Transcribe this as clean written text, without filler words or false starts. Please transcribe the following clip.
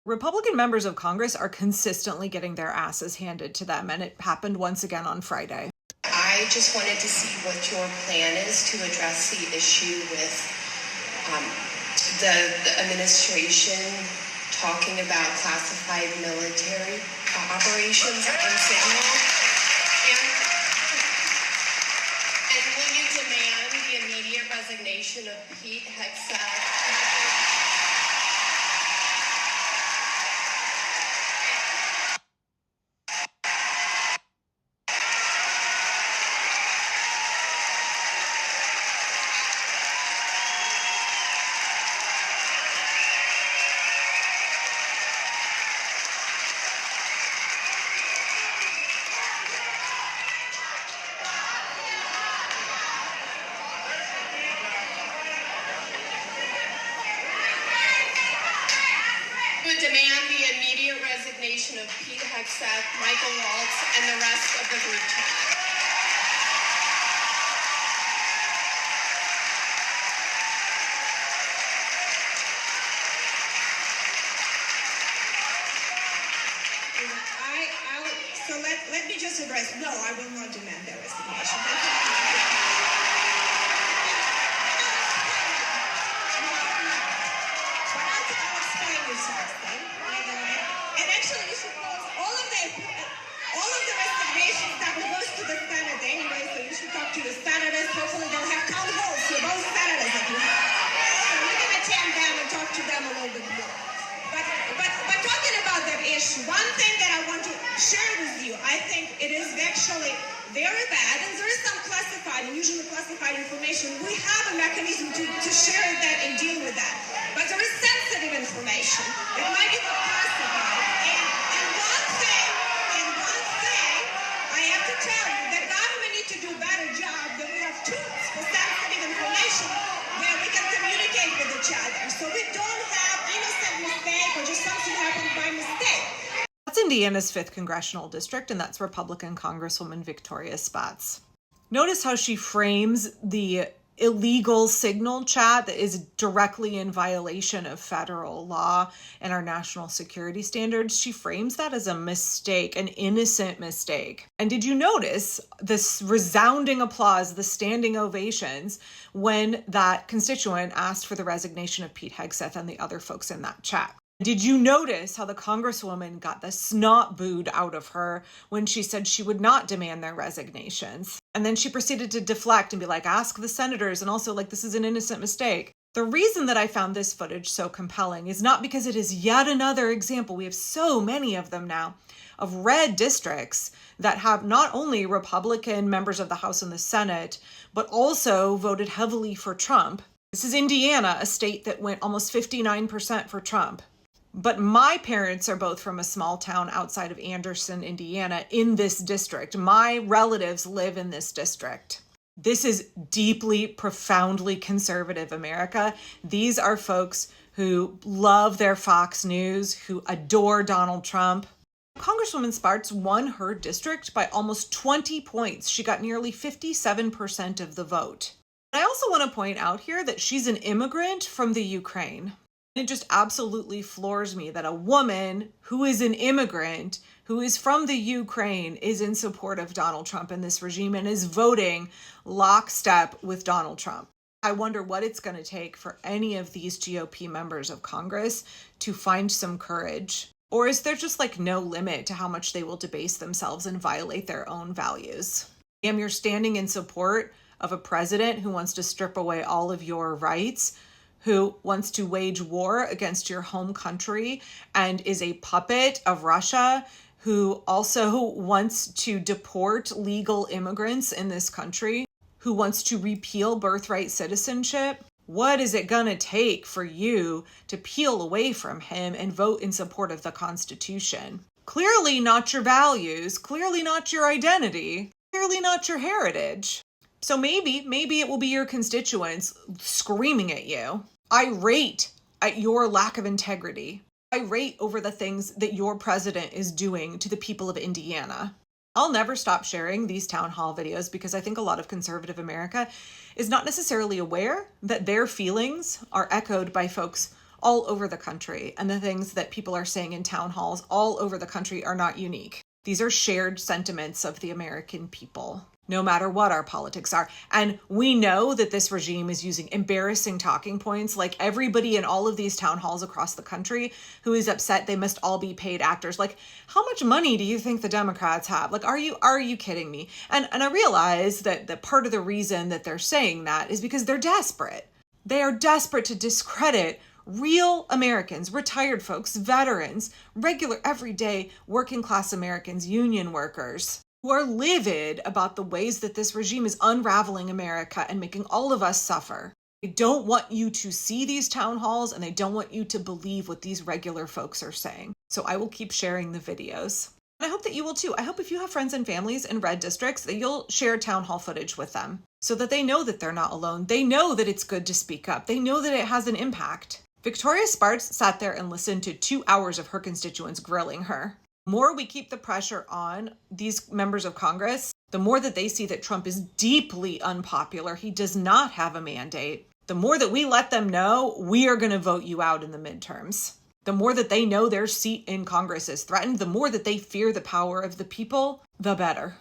Republican members of Congress are consistently getting their asses handed to them, and it happened once again on Friday. I just wanted to see what your plan is to address the issue with the administration talking about classified military operations on Signal. And will you demand the immediate resignation of Pete Hegseth? Would demand the immediate resignation of Pete Hegseth, Michael Waltz, and the rest of the group chat. So let me just address, no, I will not demand their resignation. I'll explain you something. And actually, you should post all of the resignations that goes to the Senate anyway, so you should talk to the senators. Hopefully they'll have town halls for both senators that you have. So you're going to attend them and talk to them a little bit more. But talking about that issue, one thing that I want to share with you, I think it is actually very bad, and there is some classified and usually classified information. We have a mechanism to share that and deal with that. But there is sensitive information that might be classified. And one thing I have to tell you, the government needs to do a better job that we have tools for sensitive information where we can communicate with each other. So we don't have innocent mistake or just something happened by mistake. That's Indiana's 5th congressional district, and that's Republican Congresswoman Victoria Spartz. Notice how she frames the illegal Signal chat that is directly in violation of federal law and our national security standards. She frames that as a mistake, an innocent mistake. And did you notice this resounding applause, the standing ovations, when that constituent asked for the resignation of Pete Hegseth and the other folks in that chat? Did you notice how the Congresswoman got the snot booed out of her when she said she would not demand their resignations? And then she proceeded to deflect and be like, ask the senators, and also like, this is an innocent mistake. The reason that I found this footage so compelling is not because it is yet another example, we have so many of them now, of red districts that have not only Republican members of the House and the Senate, but also voted heavily for Trump. This is Indiana, a state that went almost 59% for Trump. But my parents are both from a small town outside of Anderson, Indiana, in this district. My relatives live in this district. This is deeply, profoundly conservative America. These are folks who love their Fox News, who adore Donald Trump. Congresswoman Spartz won her district by almost 20 points. She got nearly 57% of the vote. I also want to point out here that she's an immigrant from the Ukraine. It just absolutely floors me that a woman who is an immigrant, who is from the Ukraine, is in support of Donald Trump and this regime and is voting lockstep with Donald Trump. I wonder what it's going to take for any of these GOP members of Congress to find some courage. Or is there just like no limit to how much they will debase themselves and violate their own values? You're standing in support of a president who wants to strip away all of your rights, who wants to wage war against your home country and is a puppet of Russia, who also wants to deport legal immigrants in this country, who wants to repeal birthright citizenship. What is it gonna take for you to peel away from him and vote in support of the Constitution? Clearly not your values, clearly not your identity, clearly not your heritage. So maybe it will be your constituents screaming at you, irate at your lack of integrity, irate over the things that your president is doing to the people of Indiana. I'll never stop sharing these town hall videos because I think a lot of conservative America is not necessarily aware that their feelings are echoed by folks all over the country, and the things that people are saying in town halls all over the country are not unique. These are shared sentiments of the American people, no matter what our politics are. And we know that this regime is using embarrassing talking points, like everybody in all of these town halls across the country who is upset they must all be paid actors. Like, how much money do you think the Democrats have? Like, are you kidding me? And I realize that part of the reason that they're saying that is because they're desperate. They are desperate to discredit real Americans, retired folks, veterans, regular, everyday, working class Americans, union workers, who are livid about the ways that this regime is unraveling America and making all of us suffer. They don't want you to see these town halls, and they don't want you to believe what these regular folks are saying. So I will keep sharing the videos. And I hope that you will too. I hope if you have friends and families in red districts that you'll share town hall footage with them so that they know that they're not alone. They know that it's good to speak up. They know that it has an impact. Victoria Spartz sat there and listened to 2 hours of her constituents grilling her. The more we keep the pressure on these members of Congress, the more that they see that Trump is deeply unpopular. He does not have a mandate. The more that we let them know we are going to vote you out in the midterms. The more that they know their seat in Congress is threatened, the more that they fear the power of the people, the better.